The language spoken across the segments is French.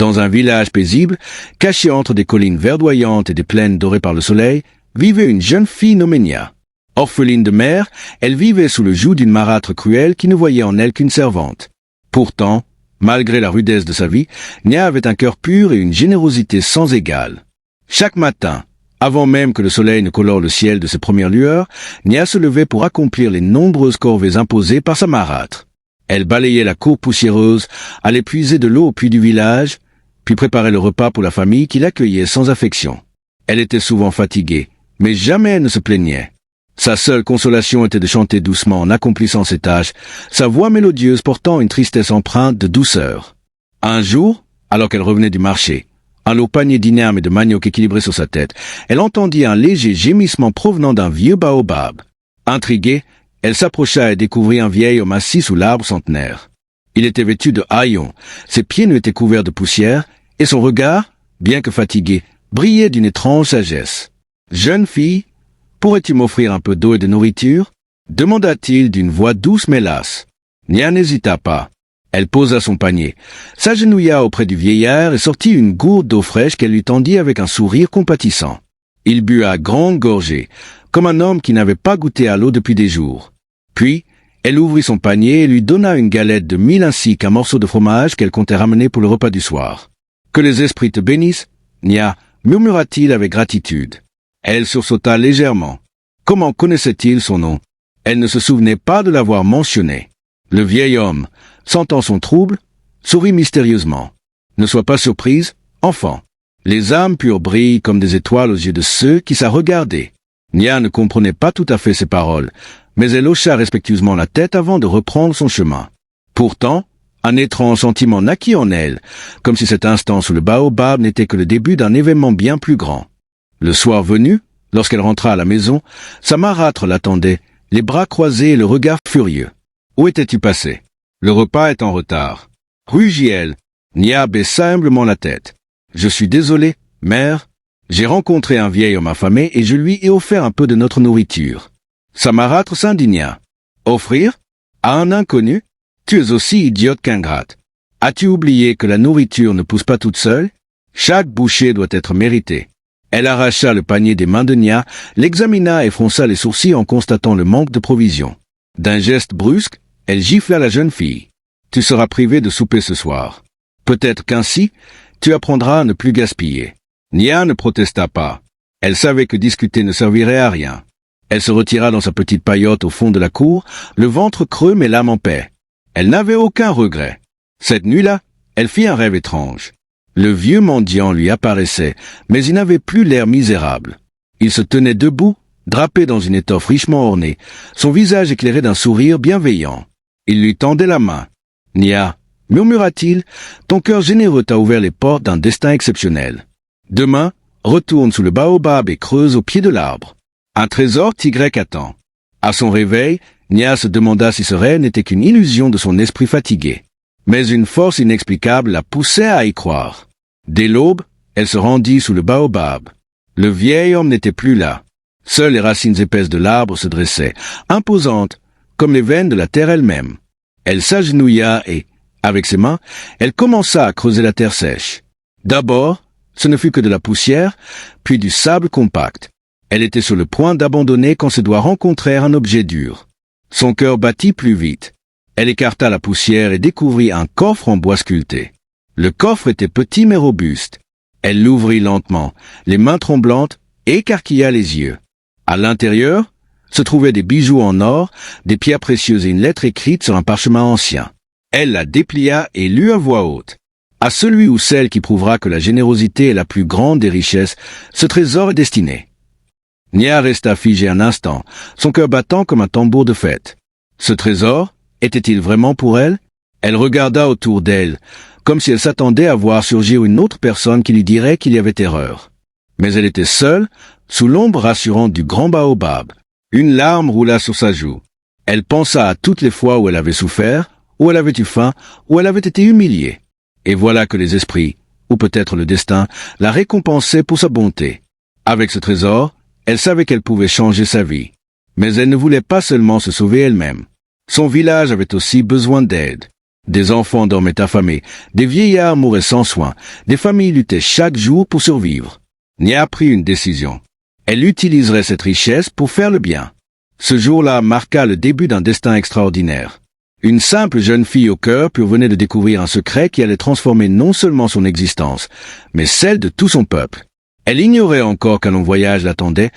Dans un village paisible, caché entre des collines verdoyantes et des plaines dorées par le soleil, vivait une jeune fille nommée Nia. Orpheline de mère, elle vivait sous le joug d'une marâtre cruelle qui ne voyait en elle qu'une servante. Pourtant, malgré la rudesse de sa vie, Nia avait un cœur pur et une générosité sans égale. Chaque matin, avant même que le soleil ne colore le ciel de ses premières lueurs, Nia se levait pour accomplir les nombreuses corvées imposées par sa marâtre. Elle balayait la cour poussiéreuse, allait puiser de l'eau au puits du village, puis préparait le repas pour la famille qui l'accueillait sans affection. Elle était souvent fatiguée, mais jamais elle ne se plaignait. Sa seule consolation était de chanter doucement en accomplissant ses tâches, sa voix mélodieuse portant une tristesse empreinte de douceur. Un jour, alors qu'elle revenait du marché, un lot panier d'inermes et de manioc équilibré sur sa tête, elle entendit un léger gémissement provenant d'un vieux baobab. Intriguée, elle s'approcha et découvrit un vieil homme assis sous l'arbre centenaire. Il était vêtu de haillons, ses pieds nu étaient couverts de poussière, et son regard, bien que fatigué, brillait d'une étrange sagesse. « Jeune fille, pourrais-tu m'offrir un peu d'eau et de nourriture ?» demanda-t-il d'une voix douce mais lasse. Nia n'hésita pas. Elle posa son panier, s'agenouilla auprès du vieillard et sortit une gourde d'eau fraîche qu'elle lui tendit avec un sourire compatissant. Il but à grandes gorgées, comme un homme qui n'avait pas goûté à l'eau depuis des jours. Puis, elle ouvrit son panier et lui donna une galette de mil ainsi qu'un morceau de fromage qu'elle comptait ramener pour le repas du soir. « Que les esprits te bénissent, Nia, » murmura-t-il avec gratitude. Elle sursauta légèrement. Comment connaissait-il son nom? Elle ne se souvenait pas de l'avoir mentionné. Le vieil homme, sentant son trouble, sourit mystérieusement. « Ne sois pas surprise, enfant. Les âmes pures brillent comme des étoiles aux yeux de ceux qui sa regardaient. » Nia ne comprenait pas tout à fait ces paroles, mais elle hocha respectueusement la tête avant de reprendre son chemin. Pourtant, un étrange sentiment naquit en elle, comme si cet instant sous le baobab n'était que le début d'un événement bien plus grand. Le soir venu, lorsqu'elle rentra à la maison, sa marâtre l'attendait, les bras croisés et le regard furieux. « Où étais-tu passé? Le repas est en retard. » Rugit-elle. Nia baissa humblement la tête. « Je suis désolé, mère. J'ai rencontré un vieil homme affamé et je lui ai offert un peu de notre nourriture. » Sa marâtre s'indigna. « Offrir? À un inconnu? Tu es aussi idiote qu'ingrate. As-tu oublié que la nourriture ne pousse pas toute seule? Chaque bouchée doit être méritée. » Elle arracha le panier des mains de Nia, l'examina et fronça les sourcils en constatant le manque de provisions. D'un geste brusque, elle gifla la jeune fille. « Tu seras privée de souper ce soir. Peut-être qu'ainsi, tu apprendras à ne plus gaspiller. » Nia ne protesta pas. Elle savait que discuter ne servirait à rien. Elle se retira dans sa petite paillote au fond de la cour, le ventre creux mais l'âme en paix. Elle n'avait aucun regret. Cette nuit-là, elle fit un rêve étrange. Le vieux mendiant lui apparaissait, mais il n'avait plus l'air misérable. Il se tenait debout, drapé dans une étoffe richement ornée, son visage éclairé d'un sourire bienveillant. Il lui tendait la main. « Nia, » murmura-t-il, « ton cœur généreux t'a ouvert les portes d'un destin exceptionnel. Demain, retourne sous le baobab et creuse au pied de l'arbre. Un trésor Y attend. » À son réveil, Nia se demanda si ce rêve n'était qu'une illusion de son esprit fatigué. Mais une force inexplicable la poussait à y croire. Dès l'aube, elle se rendit sous le baobab. Le vieil homme n'était plus là. Seules les racines épaisses de l'arbre se dressaient, imposantes, comme les veines de la terre elle-même. Elle s'agenouilla et, avec ses mains, elle commença à creuser la terre sèche. D'abord, ce ne fut que de la poussière, puis du sable compact. Elle était sur le point d'abandonner quand ses doigts rencontrèrent un objet dur. Son cœur battit plus vite. Elle écarta la poussière et découvrit un coffre en bois sculpté. Le coffre était petit mais robuste. Elle l'ouvrit lentement, les mains tremblantes, et écarquilla les yeux. À l'intérieur se trouvaient des bijoux en or, des pierres précieuses et une lettre écrite sur un parchemin ancien. Elle la déplia et lut à voix haute. À celui ou celle qui prouvera que la générosité est la plus grande des richesses, ce trésor est destiné. Nia resta figée un instant, son cœur battant comme un tambour de fête. Ce trésor, était-il vraiment pour elle? Elle regarda autour d'elle, comme si elle s'attendait à voir surgir une autre personne qui lui dirait qu'il y avait erreur. Mais elle était seule, sous l'ombre rassurante du grand baobab. Une larme roula sur sa joue. Elle pensa à toutes les fois où elle avait souffert, où elle avait eu faim, où elle avait été humiliée. Et voilà que les esprits, ou peut-être le destin, la récompensaient pour sa bonté. Avec ce trésor, elle savait qu'elle pouvait changer sa vie. Mais elle ne voulait pas seulement se sauver elle-même. Son village avait aussi besoin d'aide. Des enfants dormaient affamés, des vieillards mouraient sans soin, des familles luttaient chaque jour pour survivre. Nia prit une décision. Elle utiliserait cette richesse pour faire le bien. Ce jour-là marqua le début d'un destin extraordinaire. Une simple jeune fille au cœur pur venait de découvrir un secret qui allait transformer non seulement son existence, mais celle de tout son peuple. Elle ignorait encore qu'un long voyage l'attendait,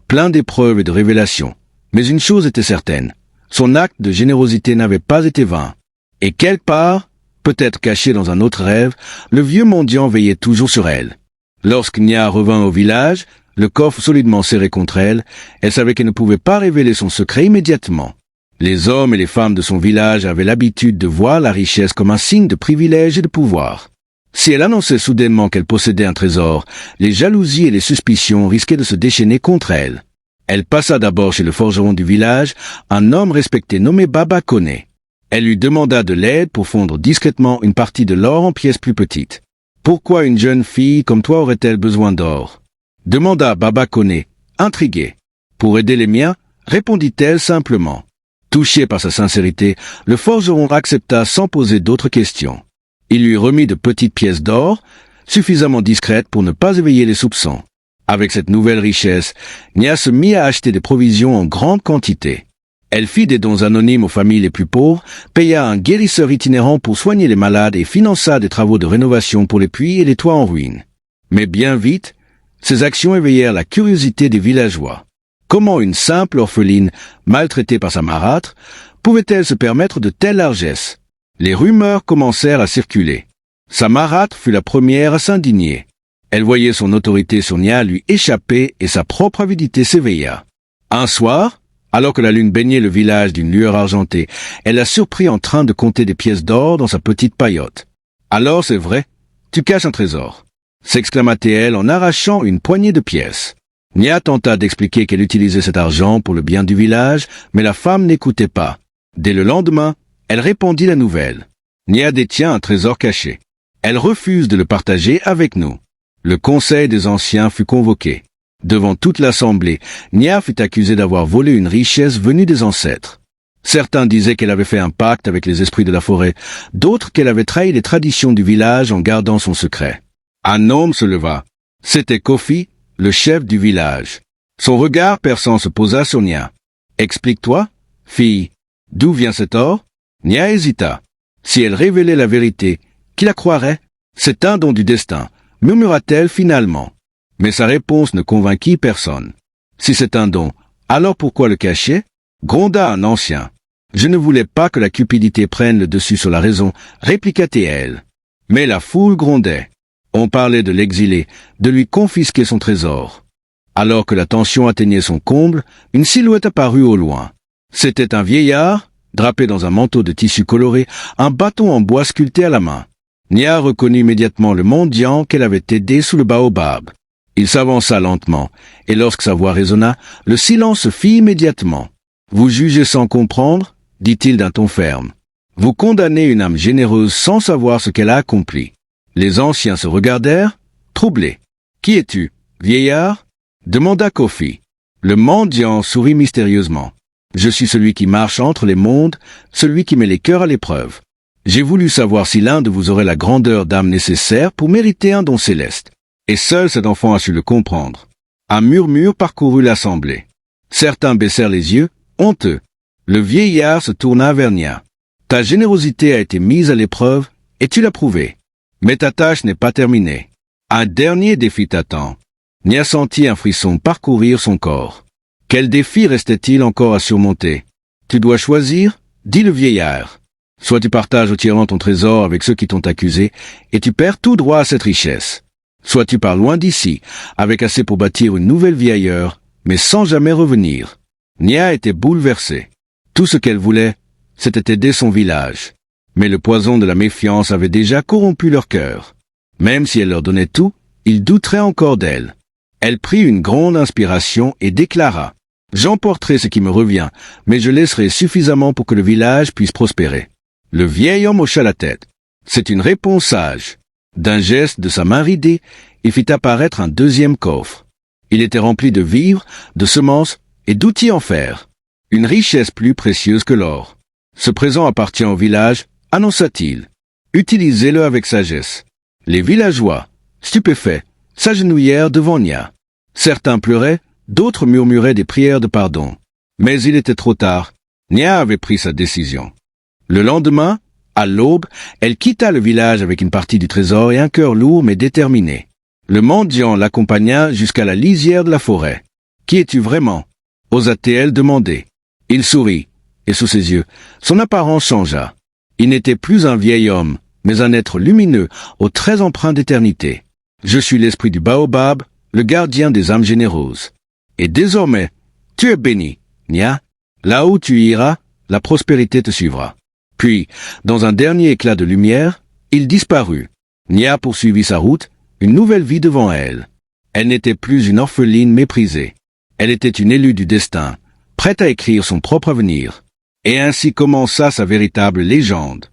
plein d'épreuves et de révélations. Mais une chose était certaine, son acte de générosité n'avait pas été vain. Et quelque part, peut-être caché dans un autre rêve, le vieux mendiant veillait toujours sur elle. Lorsque Nia revint au village, le coffre solidement serré contre elle, elle savait qu'elle ne pouvait pas révéler son secret immédiatement. Les hommes et les femmes de son village avaient l'habitude de voir la richesse comme un signe de privilège et de pouvoir. Si elle annonçait soudainement qu'elle possédait un trésor, les jalousies et les suspicions risquaient de se déchaîner contre elle. Elle passa d'abord chez le forgeron du village, un homme respecté nommé Baba Kone. Elle lui demanda de l'aide pour fondre discrètement une partie de l'or en pièces plus petites. Pourquoi une jeune fille comme toi aurait-elle besoin d'or? Demanda Baba Kone, intriguée. Pour aider les miens, répondit-elle simplement. Touché par sa sincérité, le forgeron accepta sans poser d'autres questions. Il lui remit de petites pièces d'or, suffisamment discrètes pour ne pas éveiller les soupçons. Avec cette nouvelle richesse, Nia se mit à acheter des provisions en grande quantité. Elle fit des dons anonymes aux familles les plus pauvres, paya un guérisseur itinérant pour soigner les malades et finança des travaux de rénovation pour les puits et les toits en ruine. Mais bien vite, ces actions éveillèrent la curiosité des villageois. Comment une simple orpheline, maltraitée par sa marâtre, pouvait-elle se permettre de telles largesses? Les rumeurs commencèrent à circuler. Sa marâtre fut la première à s'indigner. Elle voyait son autorité sur Nia lui échapper et sa propre avidité s'éveilla. Un soir, alors que la lune baignait le village d'une lueur argentée, elle la surprit en train de compter des pièces d'or dans sa petite paillote. « Alors, c'est vrai, tu caches un trésor » s'exclama-t-elle en arrachant une poignée de pièces. Nia tenta d'expliquer qu'elle utilisait cet argent pour le bien du village, mais la femme n'écoutait pas. Dès le lendemain, elle répandit la nouvelle. Nia détient un trésor caché. Elle refuse de le partager avec nous. Le conseil des anciens fut convoqué. Devant toute l'assemblée, Nia fut accusée d'avoir volé une richesse venue des ancêtres. Certains disaient qu'elle avait fait un pacte avec les esprits de la forêt, d'autres qu'elle avait trahi les traditions du village en gardant son secret. Un homme se leva. C'était Kofi, le chef du village. Son regard perçant se posa sur Nia. « Explique-toi, fille, d'où vient cet or ?» Nia hésita. Si elle révélait la vérité, qui la croirait? « C'est un don du destin », murmura-t-elle finalement. Mais sa réponse ne convainquit personne. « Si c'est un don, alors pourquoi le cacher ?» gronda un ancien. « Je ne voulais pas que la cupidité prenne le dessus sur la raison », répliqua-t-elle. Mais la foule grondait. On parlait de l'exiler, de lui confisquer son trésor. Alors que la tension atteignait son comble, une silhouette apparut au loin. C'était un vieillard, drapé dans un manteau de tissu coloré, un bâton en bois sculpté à la main. Nia reconnut immédiatement le mendiant qu'elle avait aidé sous le baobab. Il s'avança lentement, et lorsque sa voix résonna, le silence se fit immédiatement. « Vous jugez sans comprendre ?» dit-il d'un ton ferme. « Vous condamnez une âme généreuse sans savoir ce qu'elle a accompli. » Les anciens se regardèrent, troublés. « Qui es-tu, vieillard ?» demanda Kofi. Le mendiant sourit mystérieusement. « Je suis celui qui marche entre les mondes, celui qui met les cœurs à l'épreuve. J'ai voulu savoir si l'un de vous aurait la grandeur d'âme nécessaire pour mériter un don céleste. Et seul cet enfant a su le comprendre. » Un murmure parcourut l'assemblée. Certains baissèrent les yeux, honteux. Le vieillard se tourna vers Nia. « Ta générosité a été mise à l'épreuve, et tu l'as prouvé. Mais ta tâche n'est pas terminée. Un dernier défi t'attend. » Nia sentit un frisson parcourir son corps. Quel défi restait-il encore à surmonter? « Tu dois choisir, » dit le vieillard. « Soit tu partages au tyran ton trésor avec ceux qui t'ont accusé, et tu perds tout droit à cette richesse. Soit tu pars loin d'ici, avec assez pour bâtir une nouvelle vie ailleurs, mais sans jamais revenir. » Nia était bouleversée. Tout ce qu'elle voulait, c'était aider son village. Mais le poison de la méfiance avait déjà corrompu leur cœur. Même si elle leur donnait tout, ils douteraient encore d'elle. Elle prit une grande inspiration et déclara « J'emporterai ce qui me revient, mais je laisserai suffisamment pour que le village puisse prospérer. » Le vieil homme hocha la tête. C'est une réponse sage. D'un geste de sa main ridée, il fit apparaître un deuxième coffre. Il était rempli de vivres, de semences et d'outils en fer. Une richesse plus précieuse que l'or. Ce présent appartient au village, annonça-t-il. Utilisez-le avec sagesse. Les villageois, stupéfaits, s'agenouillèrent devant Nia. Certains pleuraient, d'autres murmuraient des prières de pardon. Mais il était trop tard. Nia avait pris sa décision. Le lendemain, à l'aube, elle quitta le village avec une partie du trésor et un cœur lourd mais déterminé. Le mendiant l'accompagna jusqu'à la lisière de la forêt. « Qui es-tu vraiment » osa-t-elle demander. Il sourit, et sous ses yeux, son apparence changea. Il n'était plus un vieil homme, mais un être lumineux, aux traits empreints d'éternité. « Je suis l'esprit du baobab, le gardien des âmes généreuses. Et désormais, tu es béni, Nia. Là où tu iras, la prospérité te suivra. » Puis, dans un dernier éclat de lumière, il disparut. Nia poursuivit sa route, une nouvelle vie devant elle. Elle n'était plus une orpheline méprisée. Elle était une élue du destin, prête à écrire son propre avenir. Et ainsi commença sa véritable légende.